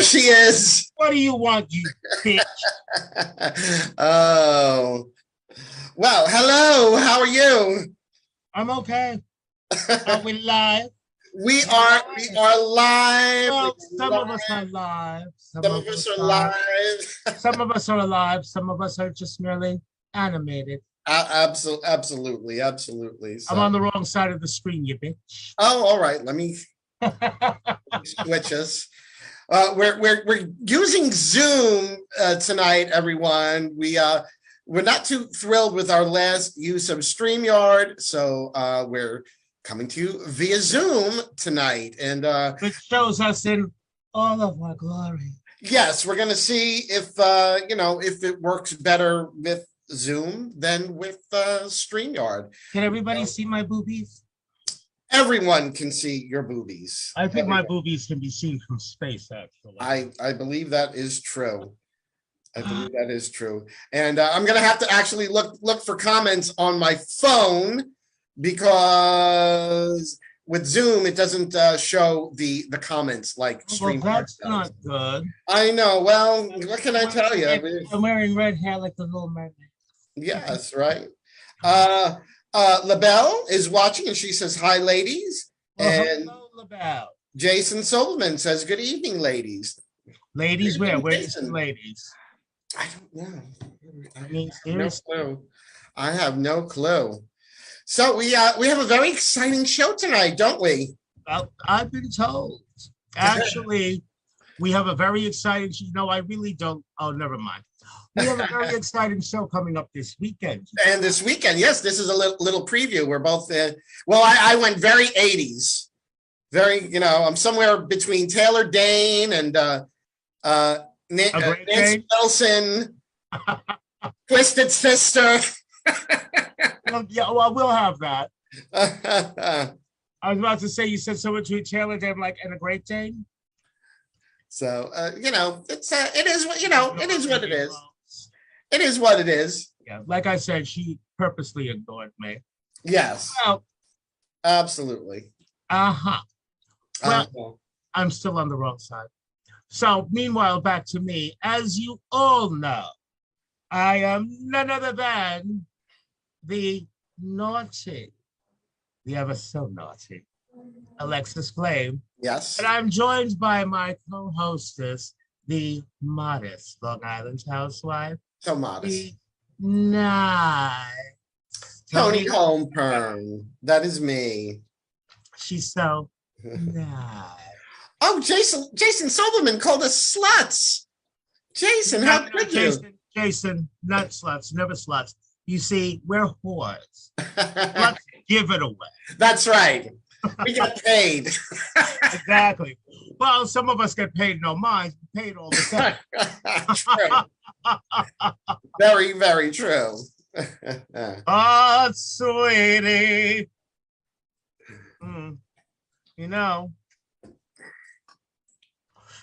she is. What do you want, you bitch? Oh. Well, hello. How are you? I'm okay. Are we live? We are live. Well, some of us are live. Some of us are live. Some of us are alive. Some of us are just merely animated. Absolutely. So, I'm on the wrong side of the screen, you bitch. Oh, all right. Let me switch us. We're using Zoom tonight, everyone. We're not too thrilled with our last use of StreamYard, so we're coming to you via Zoom tonight, and which shows us in all of our glory. Yes, we're going to see if if it works better with Zoom than with StreamYard. Can everybody see my boobies? Everyone can see your boobies. I think my boobies can be seen from space, actually. I believe that is true. I believe that is true. And I'm going to have to actually look for comments on my phone, because with Zoom, it doesn't show the comments like StreamYard. Well, that's not good. I know. Well, what can I tell you? I'm wearing red hair like the Little Mermaid. Yes, right. LaBelle is watching, and she says, "Hi, ladies." And hello, LaBelle. Jason Sullivan says, "Good evening, ladies." Ladies, where? Where's the ladies? I don't know. I have no clue. So we have a very exciting show tonight, don't we? Well, I've been told. Actually, we have a very exciting. I really don't. Oh, never mind. We have a very exciting show coming up this weekend. And this weekend, yes, this is a little preview. We're both. I went very 80s. Very, I'm somewhere between Taylor Dane and Nancy Wilson, Twisted Sister. Yeah, well, we'll have that. I was about to say, you said somewhere between Taylor Dane and a Great Dane. So it's it is what it is. It is what it is. Yeah, like I said, she purposely ignored me. Yes. Well, absolutely. Well, I'm still on the wrong side. So, meanwhile, back to me. As you all know, I am none other than the naughty, the ever so naughty, Alexis Flame. Yes. And I'm joined by my co-hostess, the modest Long Island housewife. So modest. The nice Toni Holmperm. That is me. She's so nice. Oh, Jason Silverman called us sluts. Jason, how could you? Jason, not sluts, never sluts. You see, we're whores. Let's give it away. That's right. We get paid. Exactly. Well, some of us get paid no minds, paid all the time. True. Very, very true. Oh, sweetie.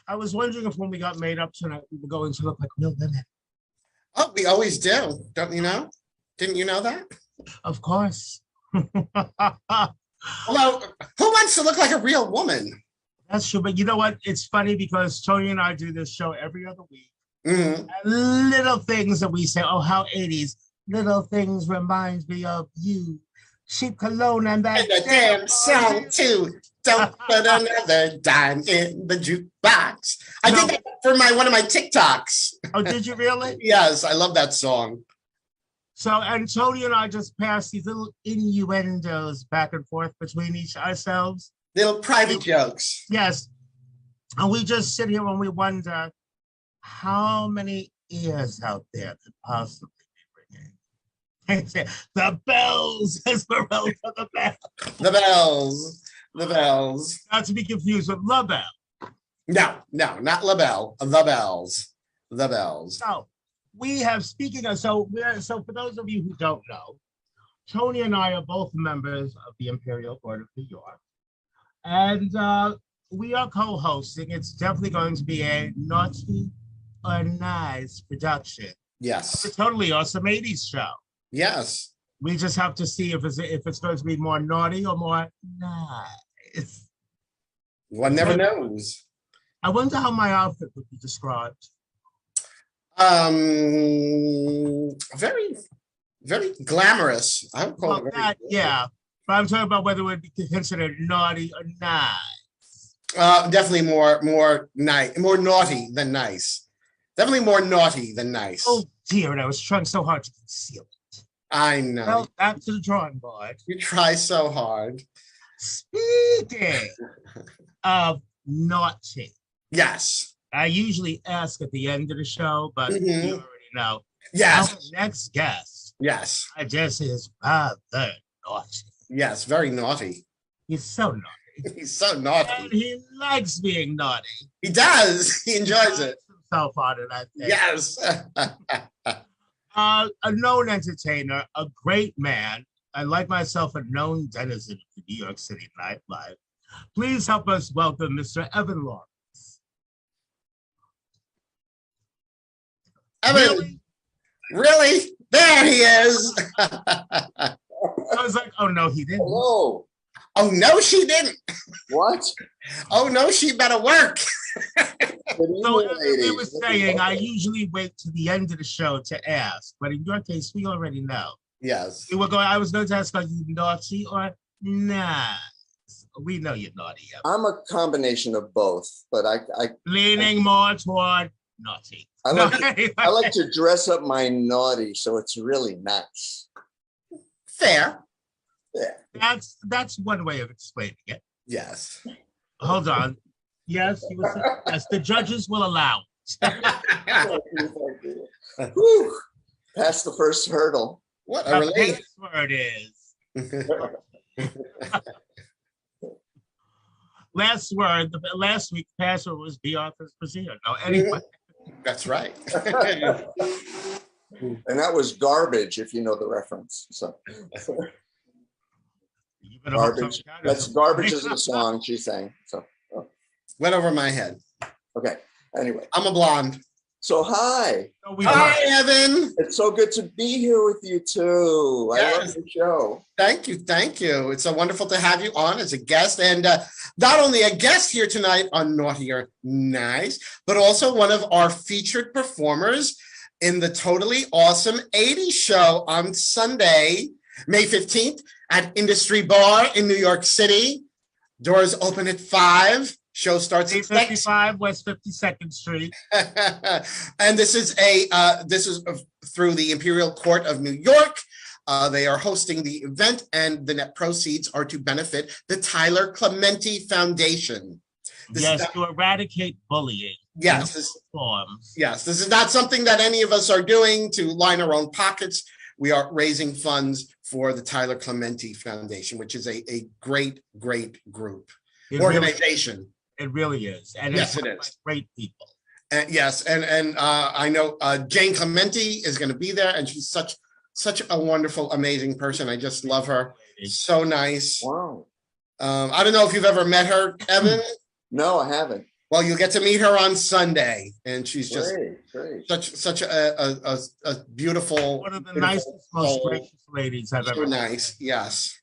I was wondering if when we got made up tonight, we were going to look like real women. Oh, we always do. Don't you know? Didn't you know that? Of course. Although, who wants to look like a real woman? That's true. But you know what? It's funny because Toni and I do this show every other week. Mm-hmm. And little things that we say, oh, how 80s. Little things remind me of you. Cheap cologne and that damn song, too. Don't put another dime in the jukebox. I did that for one of my TikToks. Oh, did you really? Yes, I love that song. So, and Toni and I just passed these little innuendos back and forth between ourselves. Little private jokes. Yes. And we just sit here and we wonder how many ears out there could possibly be ringing. The bells, Esmeralda, the bells. The bells. The bells. Not to be confused with LaBelle. No, not LaBelle. The bells. The bells. So we have, so for those of you who don't know, Toni and I are both members of the Imperial Court of New York. And we are co-hosting. It's definitely going to be a naughty or nice production. Yes. It's a totally awesome 80s show. Yes. We just have to see if it's going to be more naughty or more nice. One never knows. I wonder how my outfit would be described. Very, very glamorous. I would call Well, it very that, yeah. But I'm talking about whether it would be considered naughty or nice. definitely more nice, more naughty than nice. Definitely more naughty than nice. Oh dear, and I was trying so hard to conceal it. I know. Well, back to the drawing board. You try so hard. Speaking of naughty, Yes. I usually ask at the end of the show, but you already know. Yes. Our next guest, Yes. I guess, is rather naughty. Yes. Very naughty. He's so naughty. He's so naughty. And he likes being naughty. He does. He enjoys it. Himself on it, I think. Yes. A known entertainer, a great man, and like myself, a known denizen of the New York City nightlife. Please help us welcome Mr. Evan Laurence. Evan, Really? really? There he is. I was like, oh no, he didn't. Hello. Oh, no, she didn't. What? Oh, no, she better work. Good So evening, we ladies. were saying, I usually wait to the end of the show to ask, but in your case, we already know. Yes. I was going to ask, are you naughty or nice? We know you're naughty. Evan. I'm a combination of both, but I Leaning more toward naughty. I like to dress up my naughty so it's really nice. Fair. Yeah. That's one way of explaining it. Yes. Hold on. Yes, you were saying, yes, the judges will allow it. Whew. Passed the first hurdle. What a The relief. password is. Last week, password was be Arthur's Brazier. No, anyway. That's right. And that was garbage, if you know the reference. So You better hope garbage. some kind of- That's garbage is the song she sang. So Went over my head. okay. Anyway, I'm a blonde. so hi. No, we Hi, weren't. Evan. It's so good to be here with you too. I love Yes. the show. Thank you. Thank you. It's so wonderful to have you on as a guest. And not only a guest here tonight on Naughty or Nice, but also one of our featured performers in the totally awesome 80s show on Sunday, May 15th at Industry Bar in New York City. Doors open at 5. Show starts at 6. 855 West 52nd Street. And this is through the Imperial Court of New York. They are hosting the event, and the net proceeds are to benefit the Tyler Clementi Foundation. To eradicate bullying. Yes, in all forms. yes, this is not something that any of us are doing to line our own pockets. We are raising funds for the Tyler Clementi Foundation, which is a great, great group, organization. It really is. And Yes, it's it is. great people. Yes, and I know Jane Clementi is going to be there, and she's such a wonderful, amazing person. I just love her. So nice. Wow. I don't know if you've ever met her, Evan. No, I haven't. Well, you'll get to meet her on Sunday, and she's just Great. such a beautiful, One of the beautiful nicest, most soul. gracious ladies I've So ever met. nice. Yes.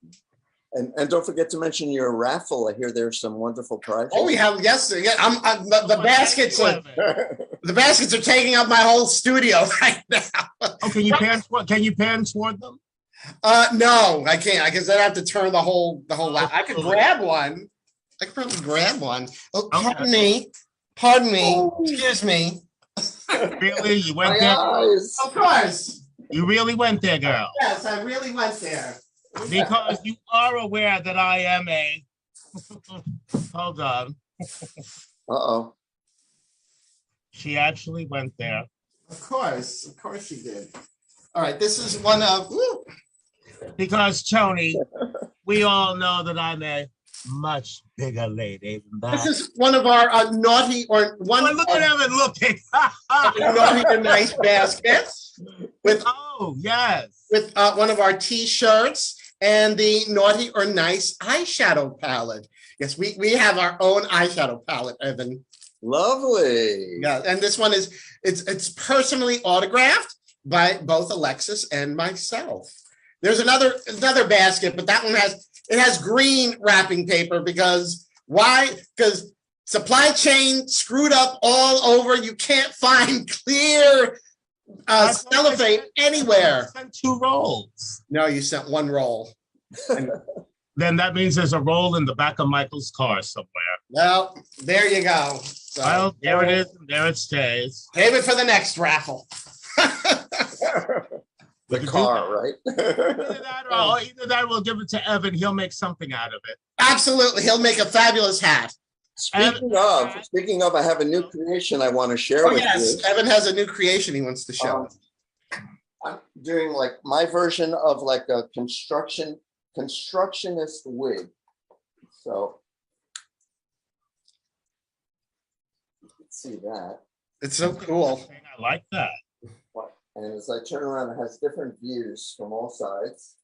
And don't forget to mention your raffle. I hear there's some wonderful prizes. Oh, we have yes. Yeah, the baskets. The baskets are taking up my whole studio right now. Oh, can you pan toward them? No, I can't. I guess I'd have to turn the whole lap. I could grab one. I could probably grab one. Oh, pardon me. Pardon me. Excuse me. Really? You My went there? eyes. Of course. You really went there, girl. Yes, I really went there. Because you are aware that I am a hold on. Uh-oh. She actually went there. Of course she did. All right, this is one of. Woo. Because Tony, we all know that I'm a much bigger lady than that. This is one of our naughty or one. Oh, look at Evan looking. Naughty or nice baskets with Oh, yes. one of our T-shirts and the naughty or nice eyeshadow palette. Yes, we have our own eyeshadow palette, Evan. Lovely. Yeah, and this one is it's personally autographed by both Alexis and myself. There's another basket, but that one has green wrapping paper because why? Because supply chain screwed up all over. You can't find clear cellophane anywhere. I sent 2 rolls. No, you sent 1 roll. Then that means there's a roll in the back of Michael's car somewhere. Well, there you go. So, Well, there it is, and there it stays. save it for the next raffle. The car, right? Either that or we'll give it to Evan. He'll make something out of it. Absolutely. He'll make a fabulous hat. Speaking of, I have a new creation I want to share Oh, with yes. you. Evan has a new creation he wants to show. I'm doing like my version of like a constructionist wig. So let's see that. It's so cool. I like that. And as I turn around, it has different views from all sides.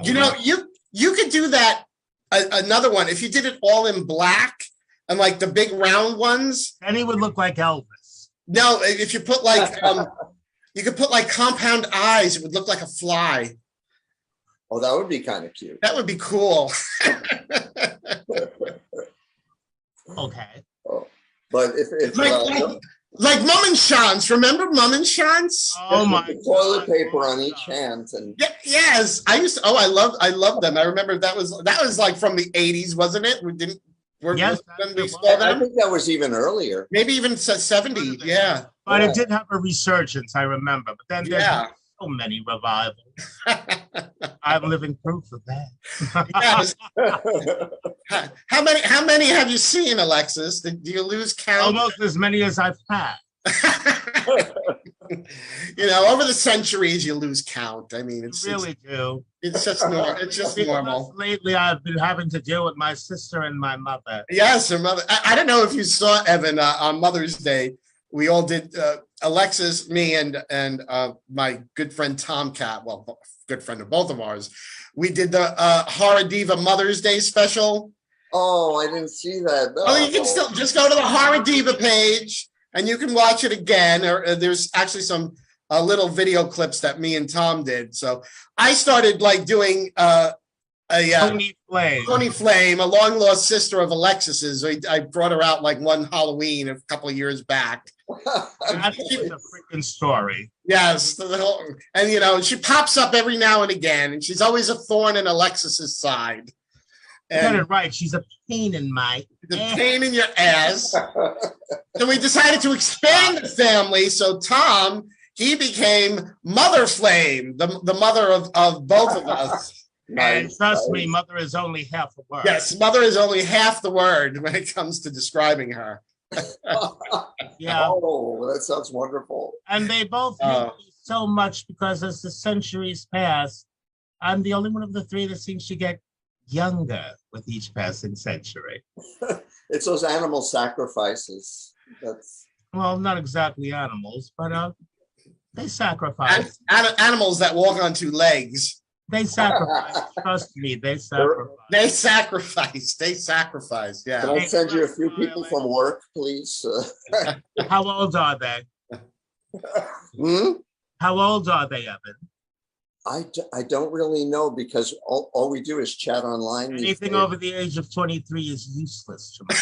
You know, you could do that. Another one, if you did it all in black and like the big round ones. And he would look like Elvis. No, if you put like you could put like compound eyes, it would look like a fly. Oh, that would be kind of cute. That would be cool. Okay. Oh, but if like Mum and Sean's, remember Mum and Sean's? Oh my toilet God. paper on each hand, and Yeah, yes, I used to. Oh, I love them. I remember that was like from the 80s, wasn't it? We didn't. Yes, when it we was. saw I them? think that was even earlier. Maybe even 70s. Yeah, But it did have a resurgence, I remember. But then there's yeah. so many revivals. I'm living proof of that. Yes. How many have you seen, Alexis? Do you lose count? Almost as many as I've had. You know, over the centuries, you lose count. I mean, it's Really do. it's just normal. It's just normal. Lately, I've been having to deal with my sister and my mother. Yes, her mother. I don't know if you saw Evan on Mother's Day. We all did. Alexis, me, and my good friend Tomcat. Well, good friend of both of ours. We did the Horror Diva Mother's Day special. Oh, I didn't see that. No. Well, you can still just go to the Horror Diva page and you can watch it again. Or there's actually some little video clips that me and Tom did. So I started like doing Tony Flame. Toni Flame, a long lost sister of Alexis's. I brought her out like one Halloween a couple of years back. That's a freaking story. Yes, and you know, she pops up every now and again, and she's always a thorn in Alexis's side. You got And it right. She's a pain in my the pain in your ass. So we decided to expand the family. So Tom, he became Mother Flame, the mother of both of us. And trust me, mother is only half a word. Yes, mother is only half the word when it comes to describing her. Yeah. Oh, that sounds wonderful. And they both hate me so much because as the centuries pass, I'm the only one of the 3 that seems to get younger with each passing century. It's those animal sacrifices. That's Well, not exactly animals, but they sacrifice. Animals that walk on 2 legs. They sacrifice. Trust me, they sacrifice. They sacrifice. They sacrifice. Can Yeah. I send you a few people from work, please? How old are they? How old are they, Evan? I don't really know because all we do is chat online. these Anything days. over the age of 23 is useless to me.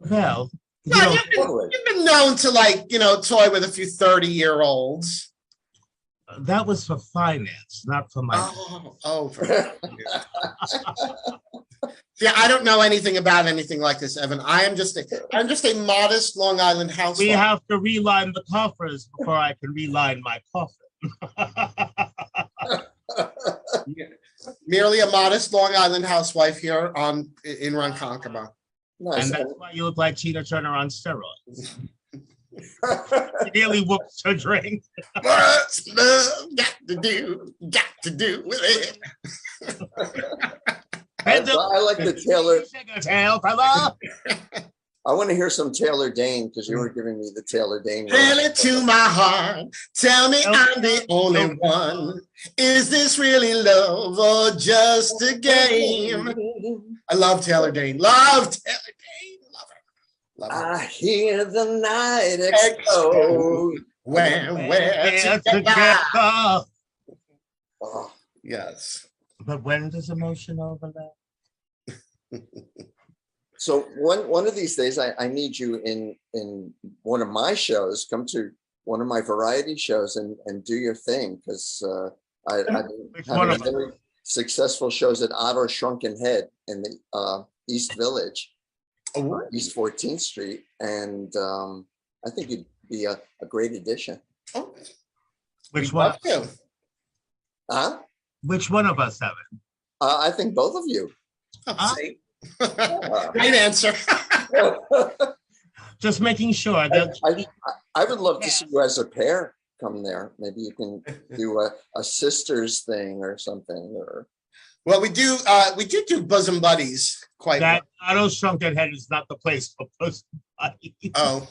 Well, you No, know, you've been known to like, you know, toy with a few 30-year-olds. that was for finance, not for my. Yeah, I don't know anything about anything like this, Evan. I'm just a modest Long Island housewife. We have to reline the coffers before I can reline my coffin. Merely a modest Long Island housewife here in Ronkonkoma. Nice. And that's why you look like Tina Turner on steroids. She nearly whoops her drink. What's love got to do with it? I like the Taylor. Shake a tail, fella. I want to hear some Taylor Dane because you were giving me the Taylor Dane. Tell it to my heart. Tell me I'm the only one. Is this really love or just a game? I love Taylor Dane. Love Taylor Dane. Love her. Love her. I hear the night explode. When we're We're together. together. Oh. Yes. But when does emotion overlap? So one of these days, I need you in one of my shows. Come to one of my variety shows and do your thing, because I've been Which one having of very successful shows at Otto's Shrunken Head in the East Village, Oh, East 14th Street, and I think you'd be a great addition. oh, Which we'd one? love to. Huh? Which one of us, Evan? I think both of you. Oh, see? Great answer. Just making sure that I would love to see you as a pair come there. Maybe you can do a sisters thing or something. Or Well, we do bosom buddies quite that Otto's Shrunken Head is not the place for bosom buddies. well.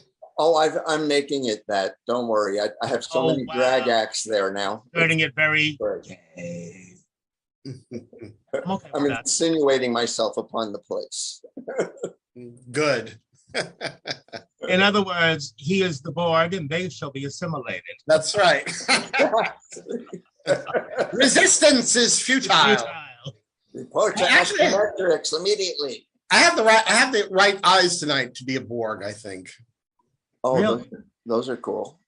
I'm making it that. Don't worry. I have so Oh, many wow. drag acts there now. Turning it very Right. gay. I'm okay I'm with that. insinuating myself upon the place. Good. In other words, he is the Borg and they shall be assimilated. That's right. Resistance is futile. Report to Actually- Matrix immediately. I have the right eyes tonight to be a Borg, I think. Oh, Really? those are cool.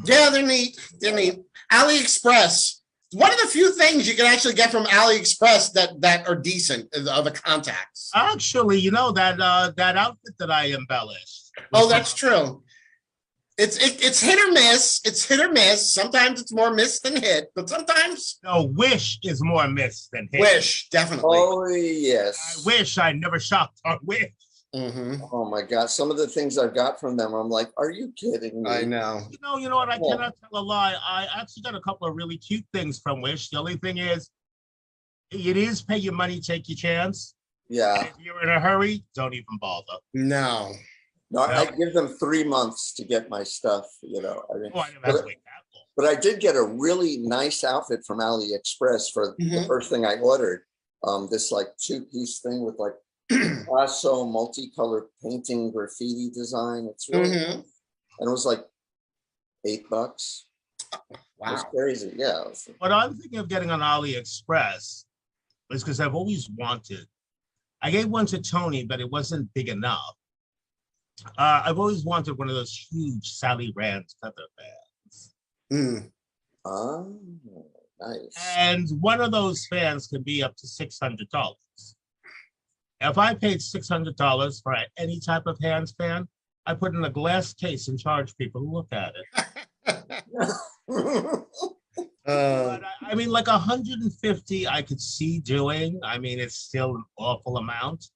Yeah, they're neat. They're neat. AliExpress. One of the few things you can actually get from AliExpress that are decent are the contacts. Actually, you know that that outfit that I embellished. Oh, that's true. It's hit or miss. It's hit or miss. Sometimes it's more miss than hit, but sometimes No, Wish is more miss than hit. Wish, definitely. Oh, I yes. wish I never shopped on Wish. Mhm. Oh, my God. Some of the things I've got from them, I'm like, are you kidding me? I know. You know what? I Yeah. cannot tell a lie. I actually got a couple of really cute things from Wish. The only thing is, it is pay your money, take your chance. Yeah. If you're in a hurry, don't even bother. No. No, I give them 3 months to get my stuff, you know. I mean, Oh, I never have to wait that long. but I did get a really nice outfit from AliExpress for the Mhm. first thing I ordered. This like 2-piece thing with like Picasso multicolored painting graffiti design. It's really Mhm. and it was like $8. It was Wow. crazy. Yeah. It was- What I'm thinking of getting on AliExpress is because I've always wanted. I gave one to Tony, but it wasn't big enough. I've always wanted one of those huge Sally Rand feather fans. Mm. Oh, nice. And one of those fans can be up to $600. If I paid $600 for any type of hands fan, I put in a glass case and charge people to look at it. But I mean, like 150, I could see doing. I mean, it's still an awful amount,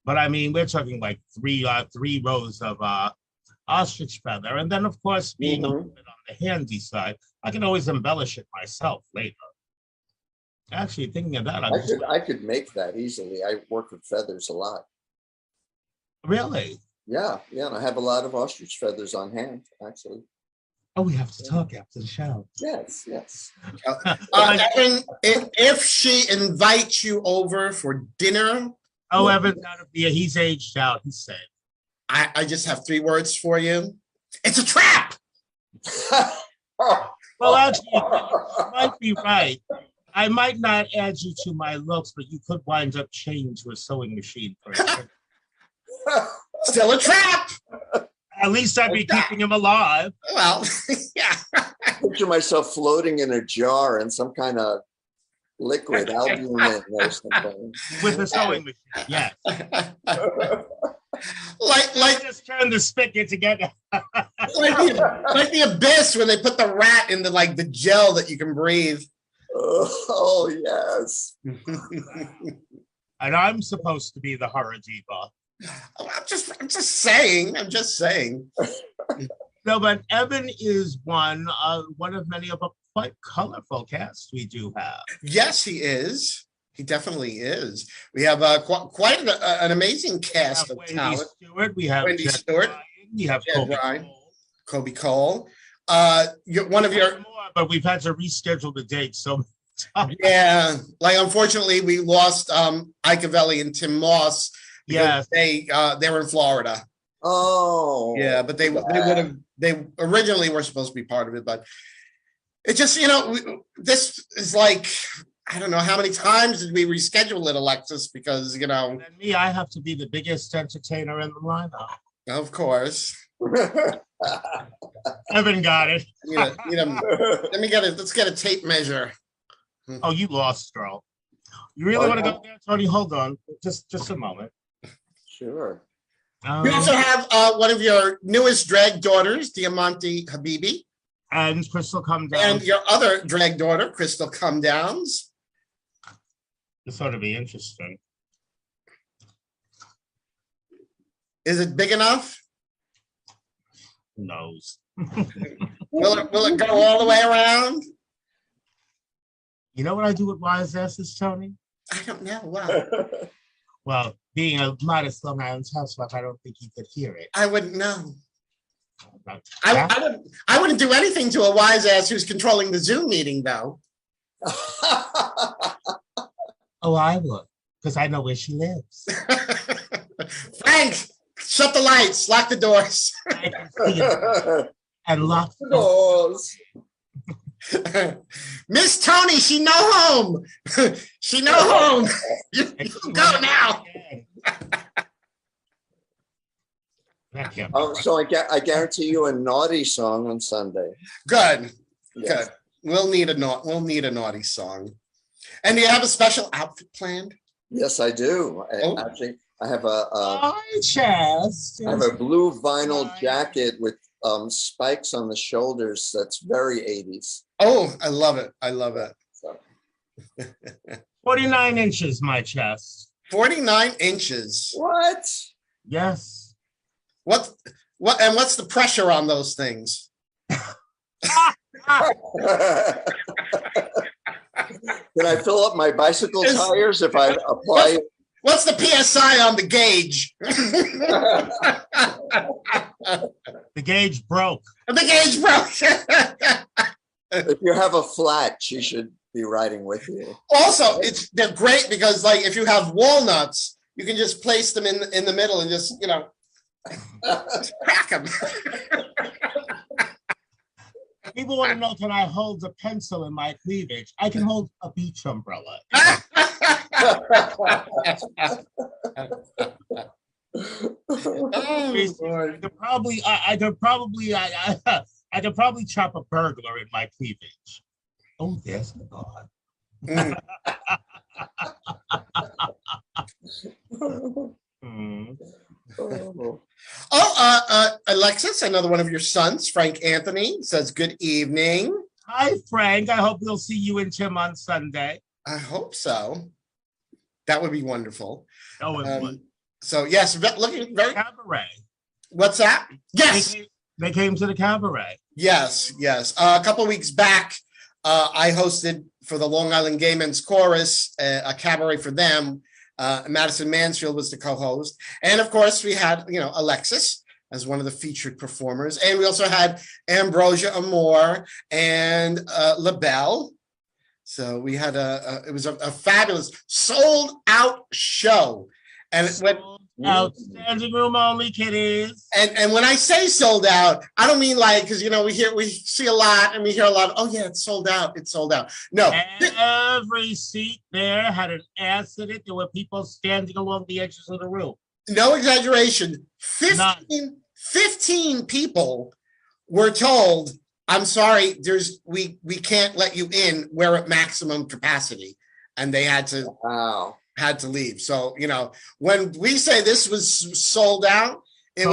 but I mean, we're talking like three rows of ostrich feather, and then of course, being a little bit on the handy side, I can always embellish it myself later. Actually, thinking of that, I could make that easily. I work with feathers a lot. really. Yeah, and I have a lot of ostrich feathers on hand, actually. Oh, we have to talk after the show. Yes. Evan, if she invites you over for dinner, Oh, Evan's out of the. He's aged out. He's safe. I just have 3 words for you. It's a trap. Well, actually, you might be right. I might not add you to my looks, but you could wind up chained to a sewing machine for it. Still a trap. At least I'd be keeping him alive. Well, yeah. Picture myself floating in a jar in some kind of liquid albumin or something. With a sewing machine, yes. like Just turn the spigot to get. like the abyss when they put the rat in the gel that you can breathe. Oh, yes. And I'm supposed to be the horror diva. I'm just saying. No, but Evan is one of many of a quite colorful cast we do have. Yes, he is. He definitely is. We have quite an amazing We cast have of Wendy talent. Stewart. We have Wendy Jet Stewart. Ryan, we have Jet Kobe Ryan. Cole. Kobe Cole. One of your More, but we've had to reschedule the date. So yeah, unfortunately we lost Icavelli and Tim Moss because they were in Florida. Oh. Yeah, but they originally were supposed to be part of it, but It just, this is like, I don't know how many times did we reschedule it, Alexis, because, And me, I have to be the biggest entertainer in the lineup. of course. Evan got it. Let's get a tape measure. Oh, you lost, girl. You really want to go there, Tony? Hold on, just a moment. Sure. We also have one of your newest drag daughters, Diamante Habibi. And Crystal Come Down. And your other drag daughter, Crystal Come Downs. This ought to be interesting. Is it big enough? Who knows? Will it go all the way around? You know what I do with wise asses, Tony? I don't know. Wow. Well, being a modest Long Island housewife, I don't think you could hear it. I wouldn't know. I wouldn't do anything to a wise ass who's controlling the Zoom meeting, though. Oh, I would, because I know where she lives. Frank, shut the lights, lock the doors. And lock the doors. Miss Toni, she no home. She no home. You go now. So I guarantee you a naughty song on Sunday. Good. Yes. Good. We'll need a naughty song. And do you have a special outfit planned? Yes, I do. Actually, I have My chest. I have a blue vinyl jacket with spikes on the shoulders. That's very 80s. Oh, I love it. I love it. So. 49 inches, my chest. 49 inches. What? Yes. What's the pressure on those things? Can I fill up my bicycle tires if I apply? What's the PSI on the gauge? The gauge broke. The gauge broke. If you have a flat, she should be riding with you. Also, they're great because, like, if you have walnuts, you can just place them in the middle and just crack them. People want to know, can I hold a pencil in my cleavage? I can hold a beach umbrella. I could probably chop a burglar in my cleavage. Oh, there's the God. Alexis, another one of your sons, Frank Anthony, says good evening. Hi, Frank. I hope we'll see you and Tim on Sunday. I hope so. That would be wonderful. Oh, it would. So yes, looking very Cabaret. What's that? Yes, they came to the cabaret. Yes. A couple of weeks back, I hosted for the Long Island Gay Men's Chorus a cabaret for them. Madison Mansfield was the co-host, and of course we had Alexis as one of the featured performers, and we also had Ambrosia Amore and LaBelle. So we had it was a fabulous sold out show, and it went out, standing room only, kiddies. And when I say sold out, I don't mean like, because we see a lot and we hear a lot. Oh yeah, it's sold out. It's sold out. No, every seat there had an ass in it. There were people standing along the edges of the room. No exaggeration. 15 people were told, I'm sorry, we can't let you in. We're at maximum capacity. And they had to leave. So, when we say this was sold out, it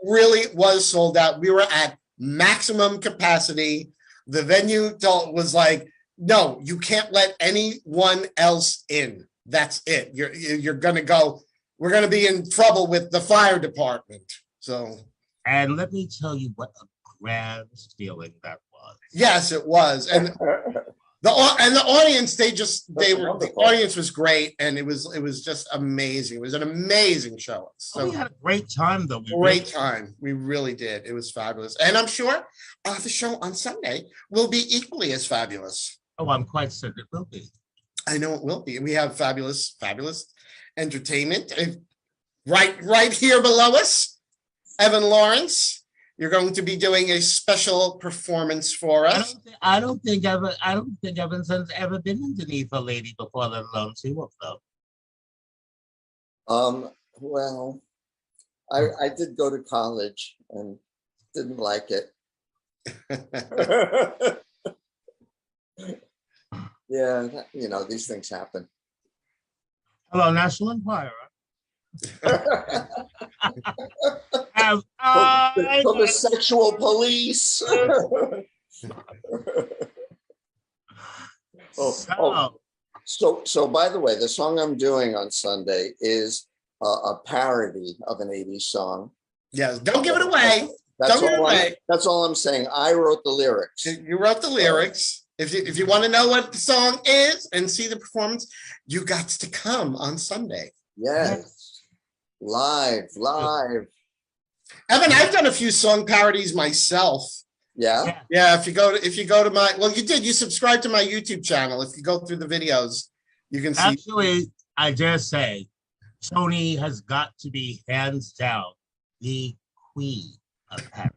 really was sold out. We were at maximum capacity. The venue was like, no, you can't let anyone else in. That's it. You're going to go. We're going to be in trouble with the fire department. So, and let me tell you what a grand feeling that was. Yes, it was. And the audience, the audience was great, and it was just amazing. It was an amazing show. So we had a great time, though. Great time. We really did. It was fabulous, and I'm sure the show on Sunday will be equally as fabulous. Oh, I'm quite certain it will be. I know it will be. We have fabulous entertainment right here below us. Evan Laurence, You're going to be doing a special performance for us. I don't think Evanson's ever been underneath a lady before, let alone Sea Wolf, though. Well, I did go to college and didn't like it. Yeah, you know, these things happen. Hello, National Enquirer. From the sexual police. So by the way, the song I'm doing on Sunday is a parody of an 80s song. Yes, don't give it away. That's all I'm saying. I wrote the lyrics. You wrote the lyrics. If you want to know what the song is and see the performance, you got to come on Sunday. Yes. Live. Evan, I've done a few song parodies myself. Yeah. Yeah. If you go to my, well, you subscribe to my YouTube channel. If you go through the videos, you can see. Actually, I dare say, Toni has got to be hands down the queen of parody.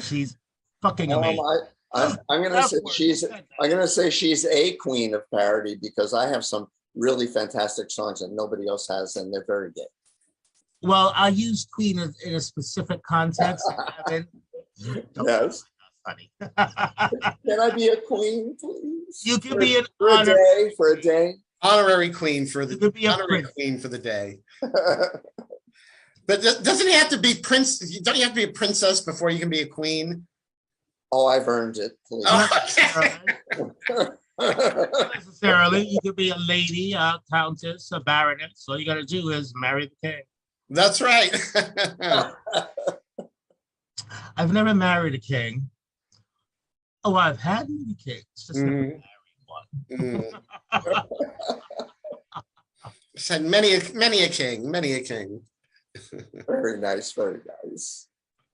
She's fucking amazing. I'm gonna say she's a queen of parody because I have some really fantastic songs that nobody else has, and they're very good. Well, I use queen in a specific context. Yes. Funny. Can I be a queen, please? You can be for a day. Honorary queen for the day. But doesn't it have to be prince? Don't you have to be a princess before you can be a queen? Oh, I've earned it. Please. Not necessarily. You could be a lady, a countess, a baroness. All you got to do is marry the king. That's right. I've never married a king. Oh, I've had many kings, just never married one. Said many a king. Very nice, very nice.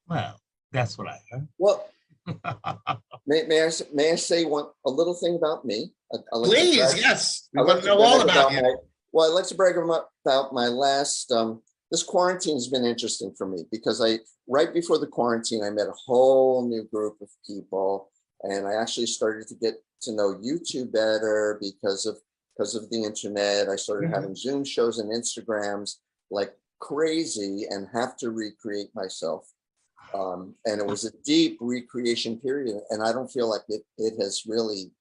Well, that's what I heard. Well, may I say a little thing about me? Please, yes. We want to know all about you. I'd like to brag about my last. This quarantine has been interesting for me because right before the quarantine, I met a whole new group of people, and I actually started to get to know YouTube better because of the internet. I started having Zoom shows and Instagrams like crazy and have to recreate myself. And it was a deep recreation period, and I don't feel like it has really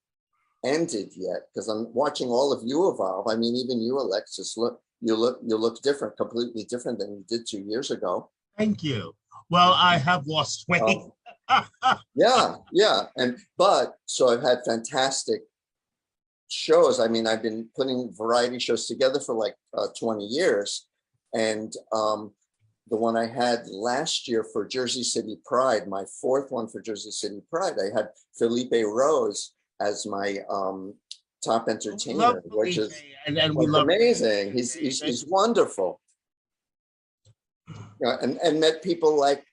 ended yet because I'm watching all of you evolve. I mean, even you, Alexis, you look different, completely different than you did 2 years ago. Thank you. Well, I have lost weight. Yeah. So I've had fantastic shows. I mean, I've been putting variety shows together for like 20 years, and the one I had last year for Jersey City Pride, my fourth one for Jersey City Pride, I had Felipe Rose as my top entertainer, which is amazing. He's wonderful. And met people like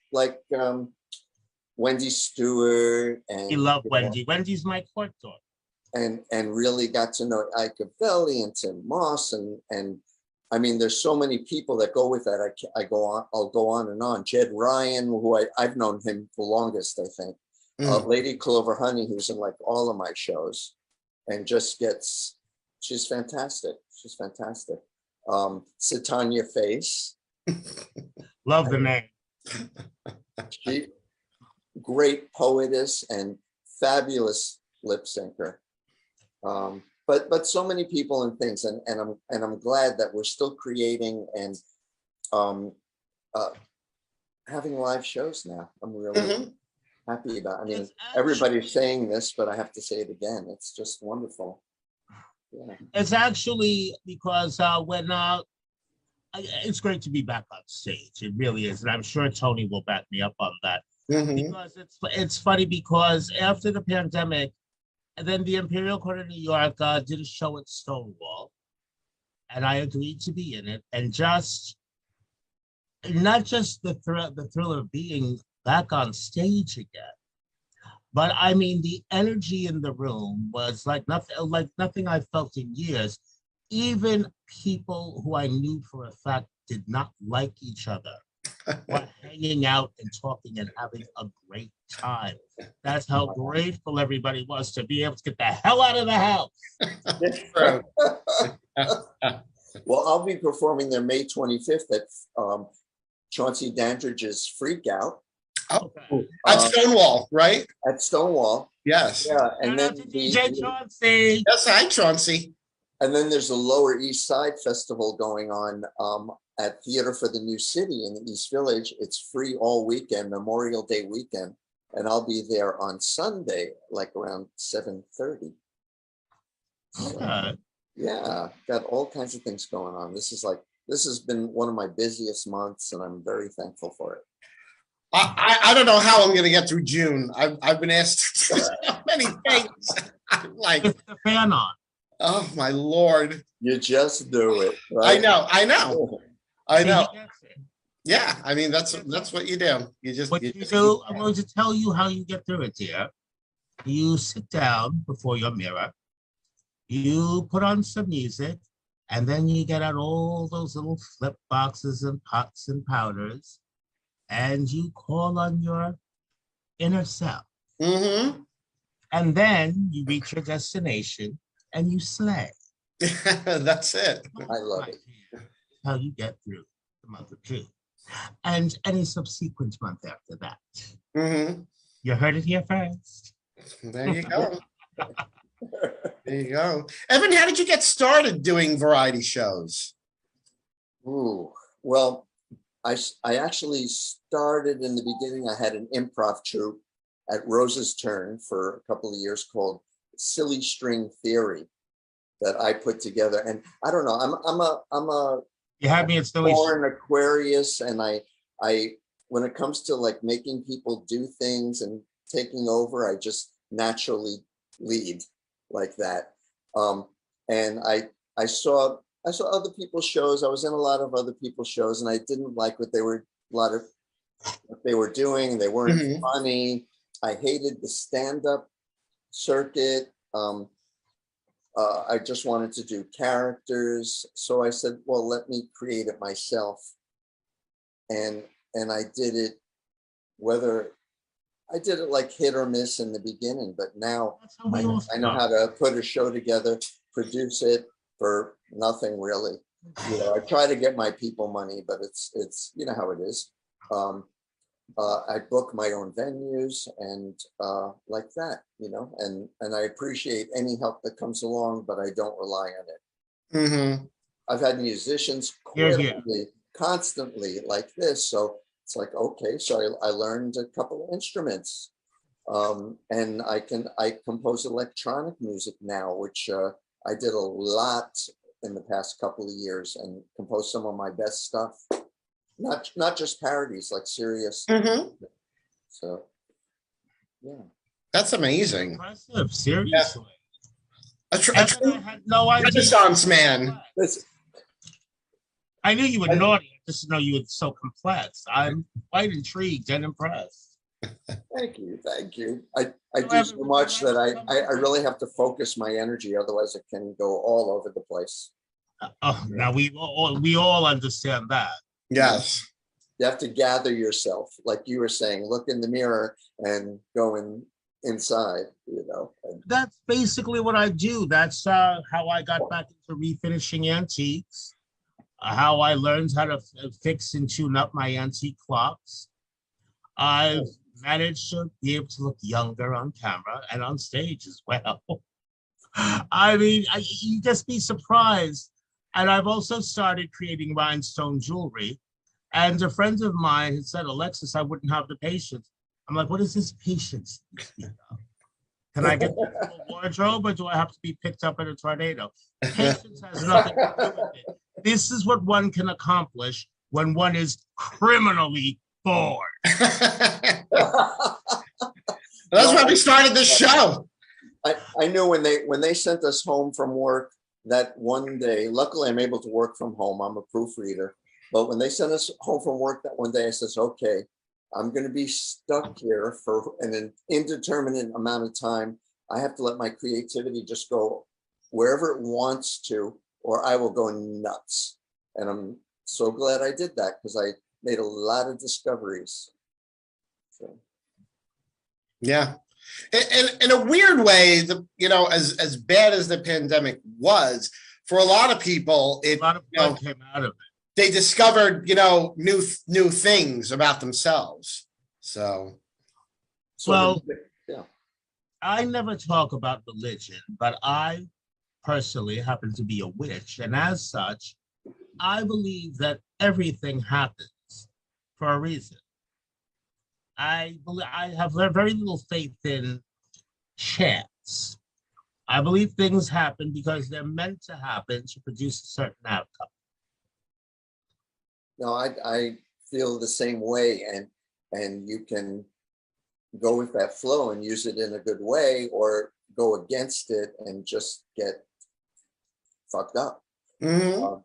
Wendy Stewart, and you love Wendy. Wendy's my court daughter. And really got to know Ike Belli and Tim Moss, and I mean, there's so many people that go with that. I'll go on and on. Jed Ryan, who I've known him the longest, I think. Lady Clover Honey, who's in like all of my shows, and she's fantastic. She's fantastic. Satanya Face. Love the name. She, great poetess and fabulous lip syncer. But so many people and things, and I'm glad that we're still creating and having live shows now. I'm really happy about. I mean, everybody's saying this, but I have to say it again. It's just wonderful. Yeah. It's actually because it's great to be back on stage. It really is, and I'm sure Toni will back me up on that. Because it's funny because after the pandemic. And then the Imperial Court of New York did a show at Stonewall, and I agreed to be in it. And not just the thrill of being back on stage again, but I mean the energy in the room was like nothing I felt in years. Even people who I knew for a fact did not like each other We're hanging out and talking and having a great time. That's how grateful everybody was to be able to get the hell out of the house. True. Well, I'll be performing there May 25th at Chauncey Dandridge's Freak Out. Oh, at Stonewall, right? At Stonewall. Yes. Yeah, and then DJ Chauncey. Yes, hi, Chauncey. And then there's a Lower East Side Festival going on at Theater for the New City in the East Village. It's free all weekend, Memorial Day weekend. And I'll be there on Sunday, like around 7:30. Okay. Yeah, got all kinds of things going on. This has been one of my busiest months, and I'm very thankful for it. I don't know how I'm going to get through June. I've been asked to do so many things. I'm like, With the fan on. oh my Lord. You just do it. Right? I know. He gets it. Yeah, I mean that's what you do. You just What you do, I'm going to tell you how you get through it, dear. You sit down before your mirror, you put on some music, and then you get out all those little flip boxes and pots and powders, and you call on your inner self. Mm-hmm. And then you reach your destination and you slay. That's it. I love it. How you get through the month of June. And any subsequent month after that. Mm-hmm. You heard it here first. There you go. There you go. Evan, how did you get started doing variety shows? Ooh, well, I actually started in the beginning. I had an improv troupe at Rose's Turn for a couple of years called Silly String Theory that I put together. And I don't know, I'm a You had me at born Aquarius, and I when it comes to like making people do things and taking over, I just naturally lead like that. And I saw other people's shows. I was in a lot of other people's shows, and I didn't like what they were doing. They weren't funny. I hated the stand-up circuit. I just wanted to do characters. So I said, well, let me create it myself. And I did it, I did it like hit or miss in the beginning, but now I know how to put a show together, produce it for nothing really. You know, I try to get my people money, but it's you know how it is. I book my own venues and like that, you know, and I appreciate any help that comes along, but I don't rely on it. Mm-hmm. I've had musicians constantly like this, so it's like, okay, so I learned a couple of instruments, and I compose electronic music now, which I did a lot in the past couple of years, and composed some of my best stuff. Not just parodies, like serious. So, yeah. That's amazing. Impressive, seriously. Yeah. I had no idea. Renaissance man. I knew you were naughty. I just didn't know you were so complex. I'm quite intrigued and impressed. Thank you. I do so much that I really have to focus my energy, otherwise it can go all over the place. Now we all understand that. Yes. You have to gather yourself, like you were saying, look in the mirror and go inside, you know. That's basically what I do. That's how I got back into refinishing antiques, how I learned how to fix and tune up my antique clocks. I've managed to be able to look younger on camera and on stage as well. I mean, you just be surprised. And I've also started creating rhinestone jewelry. And a friend of mine had said, Alexis, I wouldn't have the patience. I'm like, what is this patience? Can I get a wardrobe, or do I have to be picked up in a tornado? Patience has nothing to do with it. This is what one can accomplish when one is criminally bored. That's why we started this show. I knew when they sent us home from work that one day, luckily I'm able to work from home. I'm a proofreader. But when they sent us home from work that one day, I says, okay, I'm going to be stuck here for an indeterminate amount of time. I have to let my creativity just go wherever it wants to, or I will go nuts. And I'm so glad I did that, because made a lot of discoveries. So. Yeah. In a weird way, as bad as the pandemic was, for a lot of people, A lot of fun came out of it. They discovered, new things about themselves. So Well, yeah. I never talk about religion, but I personally happen to be a witch. And as such, I believe that everything happens for a reason. I have very little faith in chance. I believe things happen because they're meant to happen to produce a certain outcome. No, I feel the same way, and you can go with that flow and use it in a good way, or go against it and just get fucked up. mhm.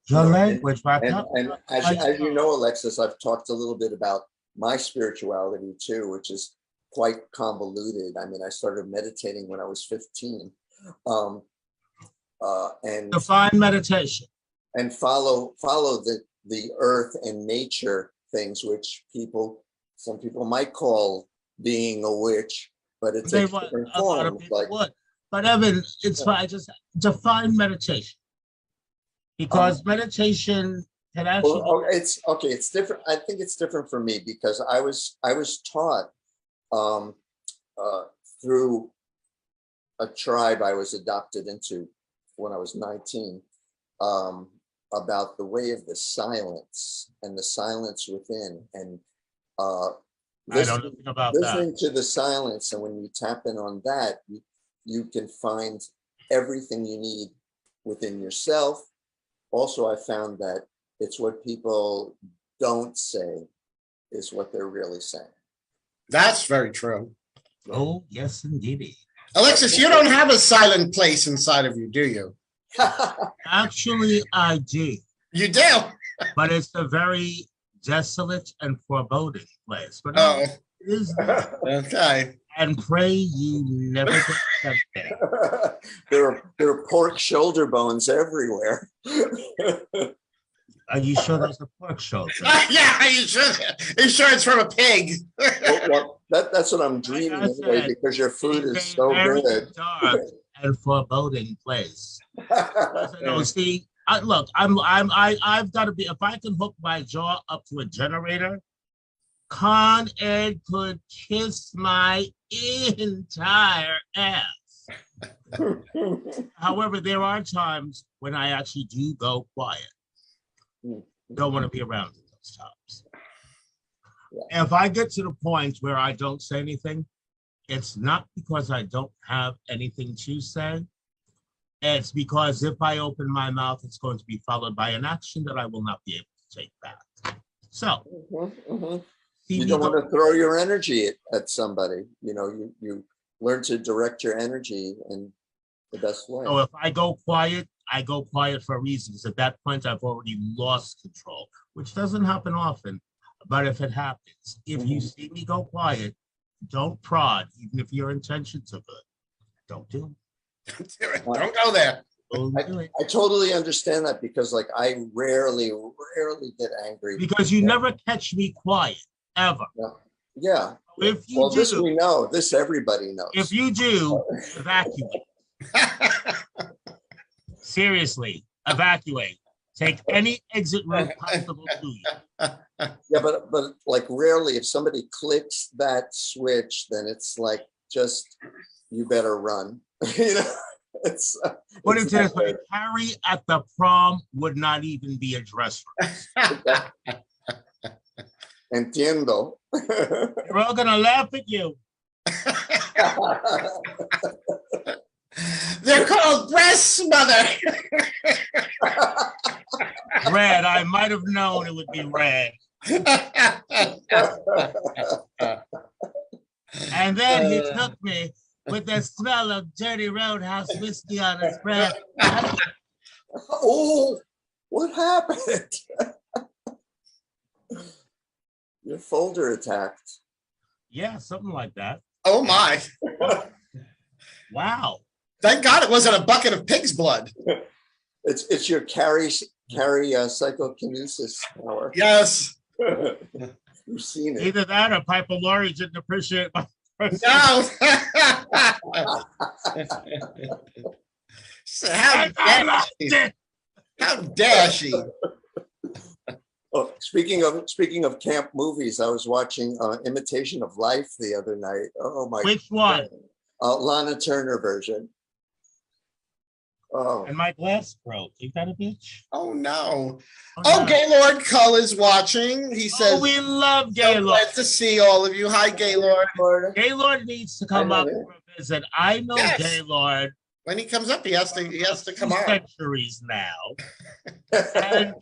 Your language, and as you know, Alexis, I've talked a little bit about my spirituality too, which is quite convoluted. I mean, I started meditating when I was 15, and define meditation. And follow the earth and nature things, which some people might call being a witch, but it takes different forms. But Evan, it's fine. Just define meditation, because meditation can actually. It's okay. It's different. I think it's different for me because I was taught through a tribe I was adopted into when I was 19, about the way of the silence and the silence within, and I don't know about listening that. to the silence. And when you tap in on that, you can find everything you need within yourself. Also, I found that it's what people don't say is what they're really saying. That's very true. Oh, yes, indeed. Alexis, you don't have a silent place inside of you, do you? Actually, I do. You do? But it's a very desolate and foreboding place. But no, it is there. Okay. And pray you never get sent there. There are pork shoulder bones everywhere. Are you sure there's a pork shoulder? Yeah, are you sure it's from a pig? Well, that's what I'm dreaming anyway, because your food is so good. Dark and foreboding place. No, see, look, I've got to be. If I can hook my jaw up to a generator, Con Ed could kiss my entire ass. However, there are times when I actually do go quiet. Don't want to be around at those times. Yeah. If I get to the point where I don't say anything, it's not because I don't have anything to say. It's because if I open my mouth, it's going to be followed by an action that I will not be able to take back. So, you don't want to throw your energy at somebody. You learn to direct your energy in the best way. So if I go quiet for a reason. Because at that point, I've already lost control, which doesn't happen often. But if it happens, if you see me go quiet, don't prod, even if your intentions are good. Don't do it. Don't go there. I totally understand that, because like I rarely get angry. Because you never catch me quiet, ever. Yeah. If you do, this we know. This everybody knows. If you do, evacuate. Seriously, evacuate. Take any exit route possible to you. Yeah, but like rarely, if somebody clicks that switch, then it's like just you better run. Put it this way: Harry at the prom would not even be a dress rehearsal. Entiendo. We're all gonna laugh at you. They're called breasts, mother. Red. I might have known it would be red. And then he took me with the smell of dirty roadhouse whiskey on his breath. Oh, what happened? Your folder attacked. Yeah, something like that. Oh my. Wow. Thank God it wasn't a bucket of pig's blood. It's your carry carry psychokinesis power. Yes. You've seen it. Either that or Piper Laurie didn't appreciate my No. So how dare she? Oh, speaking of camp movies, I was watching Imitation of Life the other night. Oh my! Which one? Lana Turner version. Oh, And my glass broke. You got a bitch? Oh no. Oh, Oh, no. Gaylord Cull is watching. He says, Oh, we love so Gaylord. glad to see all of you. Hi, Gaylord. Gaylord needs to come I up know for a visit. I know Yes. Gaylord When he comes up, he has to come on. centuries now. And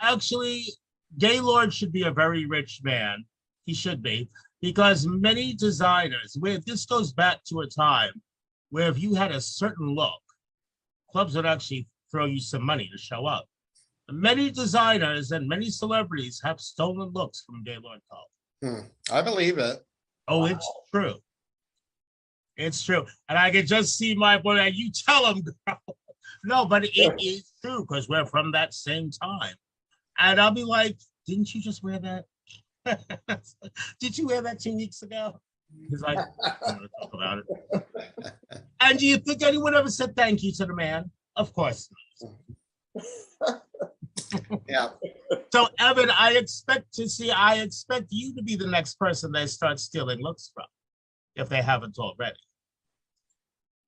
actually, Gaylord should be a very rich man. He should be, because many designers, where this goes back to a time where if you had a certain look, clubs would actually throw you some money to show up. Many designers and many celebrities have stolen looks from Gaylord Cull. I believe it. Oh, Wow. it's true. It's true. And I can just see my boy, and you tell him, girl. No, but it is true because we're from that same time. And I'll be like, didn't you just wear that? Did you wear that 2 weeks ago? He's like, I want to talk about it. And do you think anyone ever said thank you to the man? Of course not. Yeah. So, Evan, I expect you to be the next person they start stealing looks from, if they haven't already.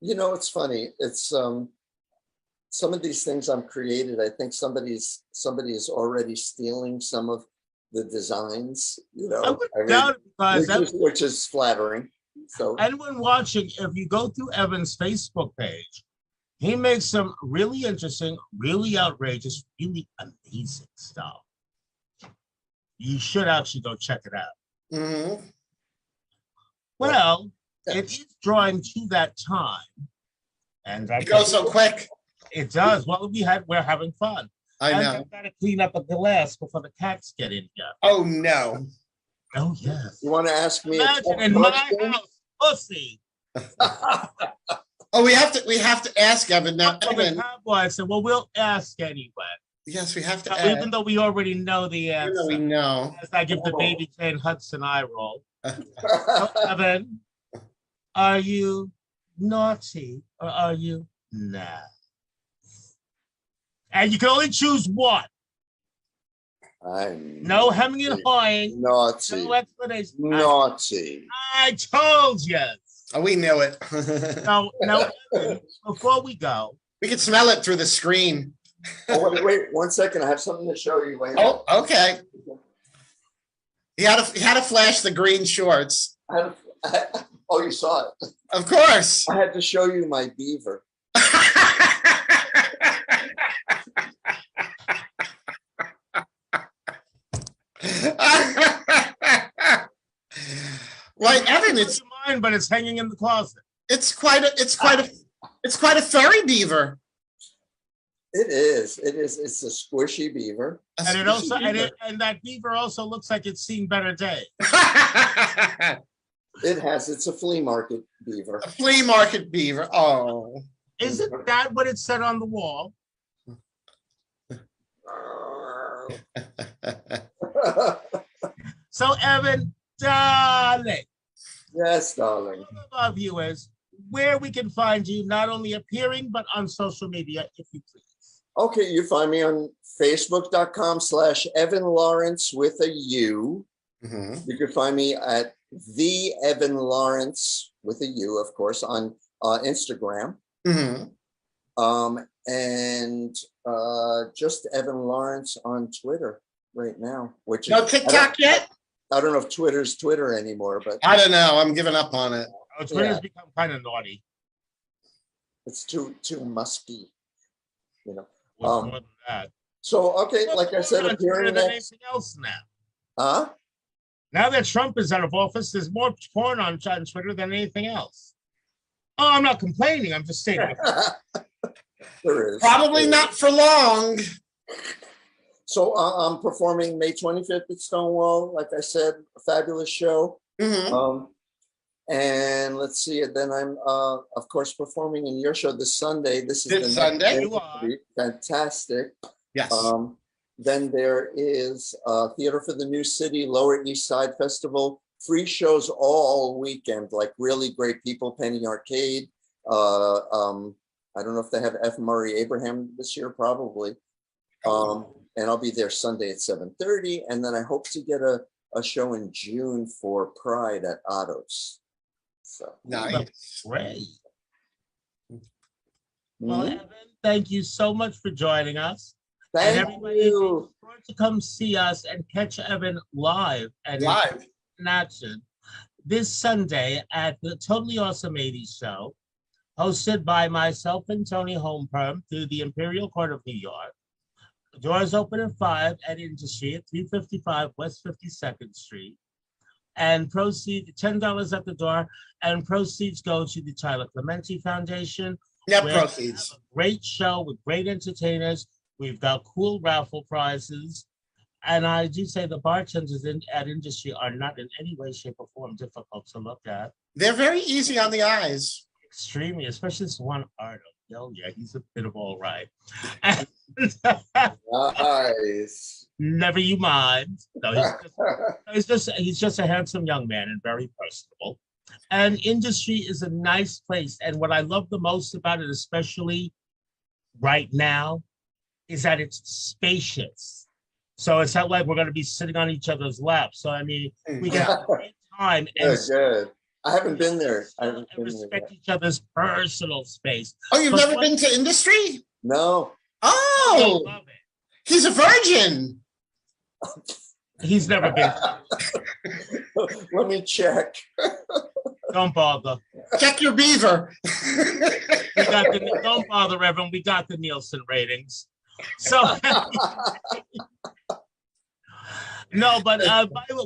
You know, it's funny. It's some of these things I'm created. I think somebody is already stealing some of the designs. You know, I wouldn't doubt it, because which is flattering. So anyone watching, if you go through Evan's Facebook page, he makes some really interesting, really outrageous, really amazing stuff. You should actually go check it out. Mhm. Well, it is drawing to that time, and It goes so quick. it does. Well, we're having fun. I And know. I've got to clean up the glass before the cats get in here. Oh no. Oh yes. you want to ask me? Imagine in my house, pussy. Oh, we have to ask Evan now. Evan, I said, well, we'll ask anyway. yes, we have to Even ask. though we already know the Even answer. though we know. As I give the baby Jane Hudson eye roll. So, Evan, are you naughty or are you nice? And you can only choose one. I'm No hemming and hawing. naughty. No explanation. Naughty. I told you. Oh, we knew it. Now, Evan, before we go, We could smell it through the screen. Oh, wait 1 second. I have something to show you. Wait. Oh, okay. He had to flash the green shorts. Oh, you saw it. Of course. I had to show you my beaver. Like Evan, it's mine, but it's hanging in the closet. quite a furry beaver. It is. It's a squishy beaver. And it also and that beaver also looks like it's seen better days. It's a flea market beaver. A flea market beaver. Oh. Isn't that what it said on the wall? So, Evan, darling, Yes, darling. all of our viewers, where we can find you, not only appearing, but on social media, if you please. Okay, you find me on Facebook.com/Evan Laurence with a U. Mhm. You can find me at the Evan Laurence with a U, of course, on Instagram. Mhm. And just Evan Lawrence on Twitter right now, which No TikTok yet? I don't know if Twitter's Twitter anymore, but I don't know. I'm giving up on it. Oh, Twitter's Yeah. become kind of naughty. it's too musky, you know. What's Um, more than that? So okay, like I said, More on Twitter appearing than next. anything else now. Huh? Now that Trump is out of office, there's more porn on Twitter than anything else. Oh, I'm not complaining. I'm just saying. There is. Probably not for long. So I'm performing May 25th at Stonewall. Like I said, a fabulous show. Mhm. And let's see. Then I'm, of course, performing in your show this Sunday. This is This the Sunday? next day. Fantastic. Yes. Then there is Theater for the New City, Lower East Side Festival, free shows all weekend, like really great people, Penny Arcade. I don't know if they have F. Murray Abraham this year, probably. And I'll be there Sunday at 7:30. And then I hope to get a show in June for Pride at Otto's. So Nice. Great. Well, Evan, thank you so much for joining us. Thank and everybody, you. Sure to come see us and catch Evan live and in action this Sunday at the Totally Awesome 80s show, hosted by myself and Tony Holmperm through the Imperial Court of New York. The doors open at 5 at Industry at 355 West 52nd Street. And proceeds, $10 at the door, and proceeds go to the Tyler Clementi Foundation. Net proceeds. Great show with great entertainers. We've got cool raffle prizes. And I do say the bartenders at Industry are not in any way, shape, or form difficult to look at. They're very easy on the eyes. Extremely, especially this one Ardo. Oh yeah, he's a bit of all right. Nice. Never you mind. No, he's just a handsome young man and very personable. And Industry is a nice place. And what I love the most about it, especially right now, is that it's spacious. So it's not like we're going to be sitting on each other's laps. So I mean, we can have a great time and Good. I haven't been there. I haven't been respect each other's personal space. Oh, you've never been to Industry? No. Oh, I love it. He's a virgin. He's never been. Let me check. Don't bother. Check your beaver. Don't bother, Reverend. We got the Nielsen ratings. So no, but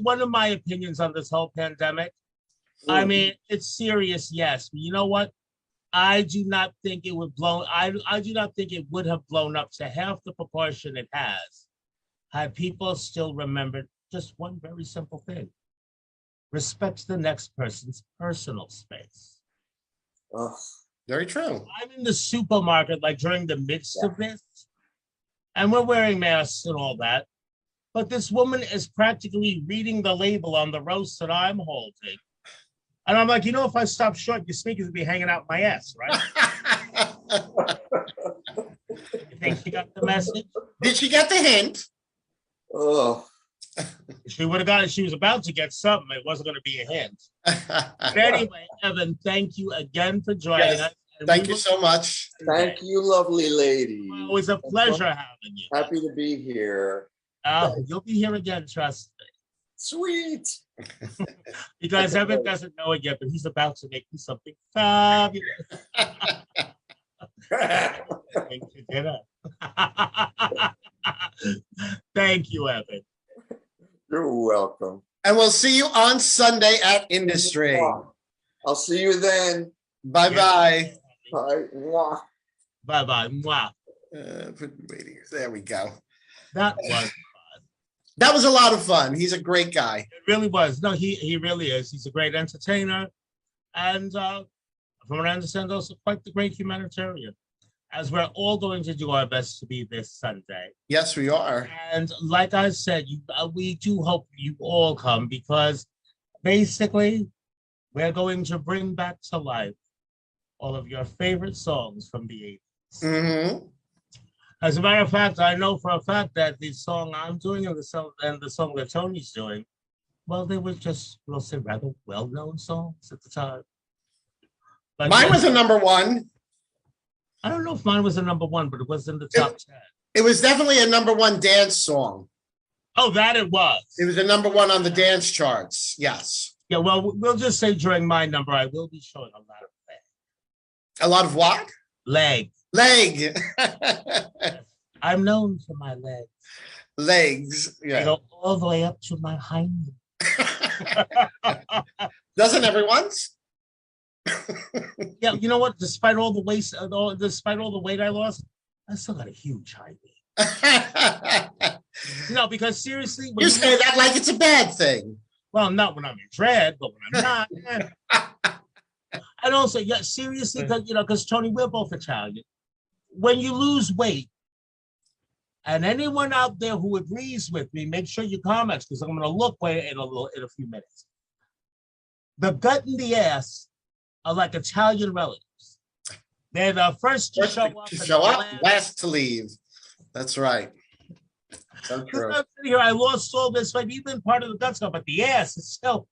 one of my opinions on this whole pandemic, I mean, it's serious, yes. But you know what? I do not think it would blow. I do not think it would have blown up to half the proportion it has, had people still remembered just one very simple thing: respect the next person's personal space. Oh, very true. I'm in the supermarket, like during the midst of this, and we're wearing masks and all that, but this woman is practically reading the label on the roast that I'm holding. And I'm like, if I stop short, your sneakers would be hanging out my ass, right? You think she got the message? Did she get the hint? oh. She would have got it. She was about to get something. It wasn't going to be a hint. But anyway, Evan, thank you again for joining us. And thank you so much. Thank you, lovely lady. Well, it was a pleasure having you. Happy to be here. You'll be here again, trust me. Sweet. Because Evan doesn't know it yet, but he's about to make me something fabulous. Thank you, dinner. Thank you, Evan. You're welcome. And we'll see you on Sunday at Industry. I'll see you then. Bye-bye. Bye. Mwah. Bye-bye. Mwah. Put ratings. There we go. That was fun. That was a lot of fun. He's a great guy. It really was. No, he really is. He's a great entertainer. And from what I understand, also quite the great humanitarian, as we're all going to do our best to be this Sunday. Yes, we are. And like I said, we do hope you all come, because basically we're going to bring back to life all of your favorite songs from the 80s. Mm-hmm. As a matter of fact, I know for a fact that the song I'm doing and the song that Tony's doing, well, they were just, we'll say, rather well-known songs at the time. But mine was a #1. I don't know if mine was a #1, but it was in the top 10. It was definitely a #1 dance song. Oh, that it was. It was a #1 on the dance charts. Yes. Yeah, well, we'll just say during my number, I will be showing a lot of leg. A lot of what? Leg. Leg. I'm known for my legs. Legs. They Yeah. go all the way up to my hind. Doesn't everyone's? Yeah, you know what? Despite all the weight I lost, I still got a huge hind. Because seriously, when You say that like it's a bad thing. well, not when I'm in dread, but when I'm not. And also, yeah, seriously, because Tony, we're both Italian. When you lose weight, And anyone out there who agrees with me, make sure you comment because I'm going to look in a few minutes. The gut and the ass are like Italian relatives. They're the first to show up. Last to leave. That's right. So true. I'm sitting here, I lost all this weight. You've been part of the gut stuff, but the ass is still.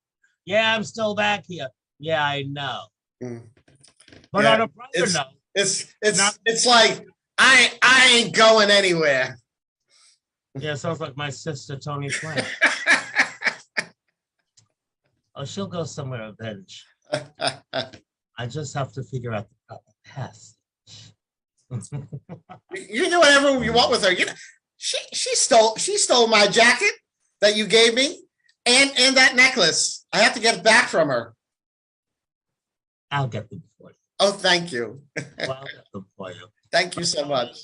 Yeah, I'm still back here. Yeah, I know. But on a brighter note, it's like I ain't going anywhere. Yeah, sounds like my sister Toni Flynn. Oh, she'll go somewhere eventually. I just have to figure out the proper passage. You do whatever you want with her. You know, she stole my jacket that you gave me and that necklace. I have to get it back from her. I'll get them for you. Oh, thank you. Well, I'll get them for you. Thank you so much.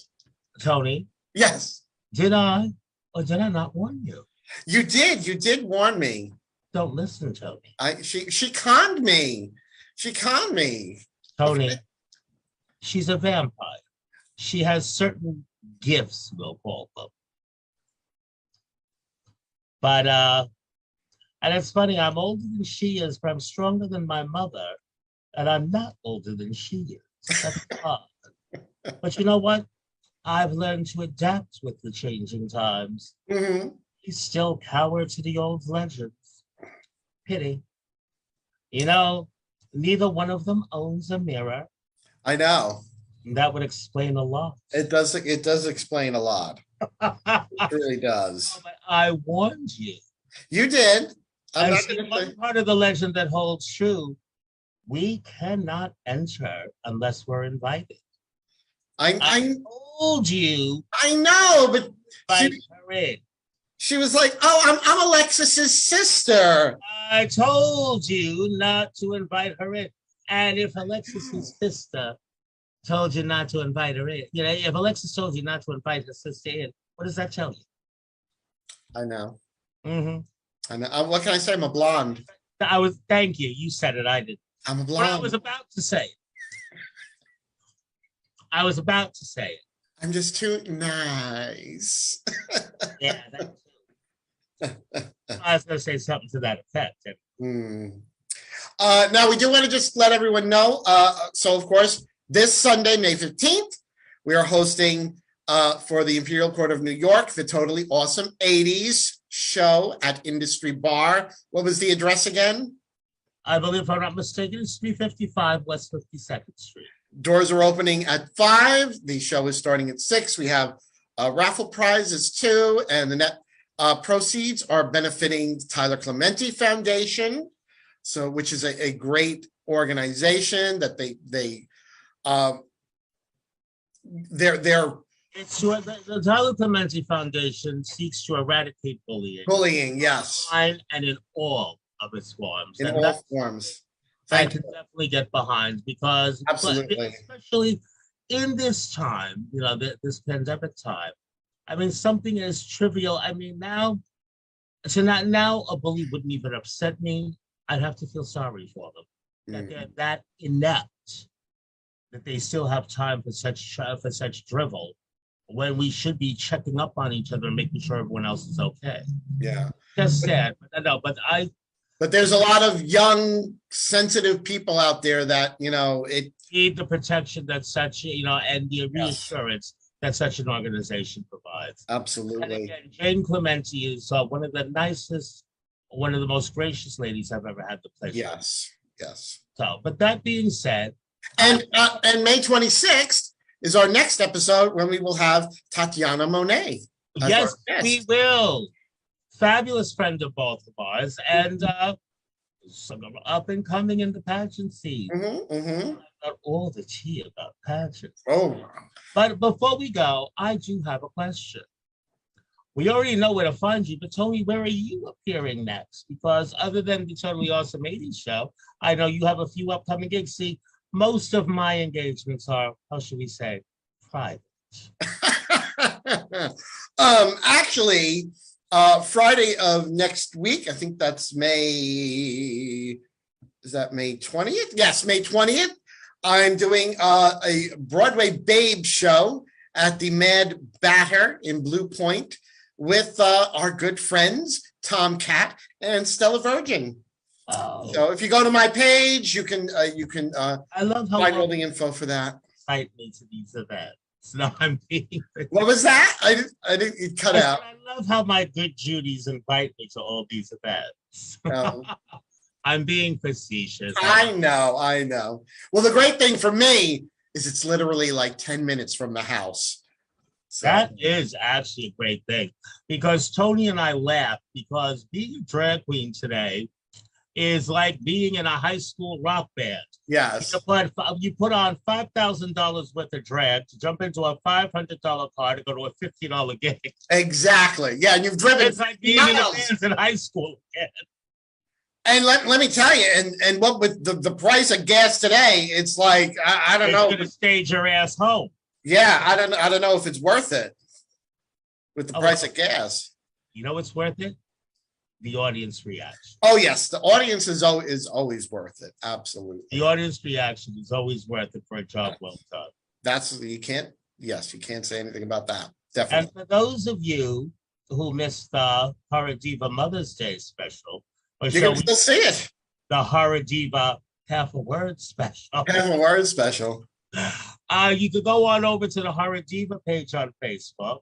Tony? Yes. Did I or did I not warn you? You did. You did warn me. Don't listen, Tony. She conned me. She conned me. Tony, she's a vampire. She has certain gifts, we'll call them. But and it's funny, I'm older than she is, but I'm stronger than my mother, and I'm not older than she is. That's odd. But you know what? I've learned to adapt with the changing times. Mm-hmm. We still cower to the old legends. Pity. You know, neither one of them owns a mirror. I know. That would explain a lot. It does explain a lot. It really does. But I warned you. You did. I see one part of the legend that holds true. We cannot enter unless we're invited. I told you. I know, but she was like, "Oh, I'm Alexis's sister." I told you not to invite her in. And if Alexis's sister told you not to invite her in, you know, if Alexis told you not to invite her sister in, what does that tell you? I know. Mm-hmm. I know. What can I say? I'm a blonde. Thank you. You said it. I didn't. I'm a blonde. But I was about to say it. I was about to say it. I'm just too nice. Yeah, that too. I was going to say something to that effect. Now, we do want to just let everyone know. So, of course, this Sunday, May 15th, we are hosting for the Imperial Court of New York, the totally awesome 80s show at Industry Bar. What was the address again? I believe, if I'm not mistaken, it's 355 West 52nd Street. Doors are opening at 5. The show is starting at 6. We have raffle prizes too, and the net proceeds are benefiting Tyler Clementi Foundation, so which is a great organization that It's the Tyler Clementi Foundation seeks to eradicate bullying. Bullying, yes, and in all of its forms. In all forms. I can definitely get behind because, absolutely, especially in this time, you know, this pandemic time. I mean, something as trivial. I mean, now a bully wouldn't even upset me. I'd have to feel sorry for them that they're that inept that they still have time for such drivel when we should be checking up on each other and making sure everyone else is okay. Yeah, just sad. But there's a lot of young, sensitive people out there that, you know, need the protection that such, you know, and the reassurance that such an organization provides. Absolutely. And again, Jane Clementi is one of the nicest, one of the most gracious ladies I've ever had the pleasure. Yes, yes. So, but that being said, and May 26th is our next episode when we will have Tatiana Monet. Yes, we will. Fabulous friend of both of ours, and some up and coming in the pageant scene. Got all the tea about pageants. Oh, but before we go, I do have a question. We already know where to find you, but Tony, where are you appearing next? Because other than the Totally Awesome 80s show, I know you have a few upcoming gigs. See, most of my engagements are, how should we say, private. Actually, Friday of next week, I think that's May 20th? Yes, May 20th. I'm doing a Broadway Babe show at the Mad Batter in Blue Point with our good friends, Tom Cat and Stella Virgin. Oh, So if you go to my page, you can I love how find all the info for that. excite me to these events. No, I'm being. What was that? I didn't it cut out. I love how my good Judies invite me to all these events. Um, I'm being facetious. I know. Well, the great thing for me is it's literally like 10 minutes from the house. So, That is actually a great thing because Tony and I laugh because being a drag queen today is like being in a high school rock band. yes, You put on $5,000 worth of drag to jump into a $500 car to go to a $50 gig. exactly. Yeah, and you've driven It's like being in a miles. band in high school again. And let me tell you, and what with the price of gas today, it's like I don't You're know. gonna stage your ass home. Yeah, I don't know if it's worth it with the Oh, price of gas. You know what's worth it? The audience reaction. Oh yes, the audience is always worth it. Absolutely. The audience reaction is always worth it for a job well done. You can't say anything about that. And Definitely. for those of you who missed the Horror Diva Mother's Day special, or You shall can we still see it. the Horror Diva Half a Word special, Have a word special. you could go on over to the Horror Diva page on Facebook.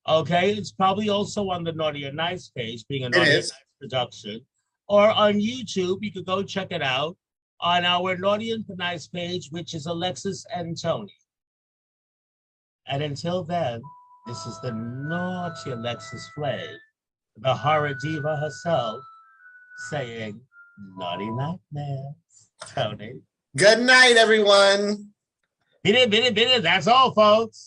Okay, it's probably also on the Naughty and Nice page, being a Naughty and is. Nice production, or on YouTube. You could go check it out on our Naughty and Nice page, which is Alexis and Toni. And until then, this is the naughty Alexis Flay, the horror diva herself, saying naughty nightmares. Toni. Good night, everyone. Bit it, that's all, folks.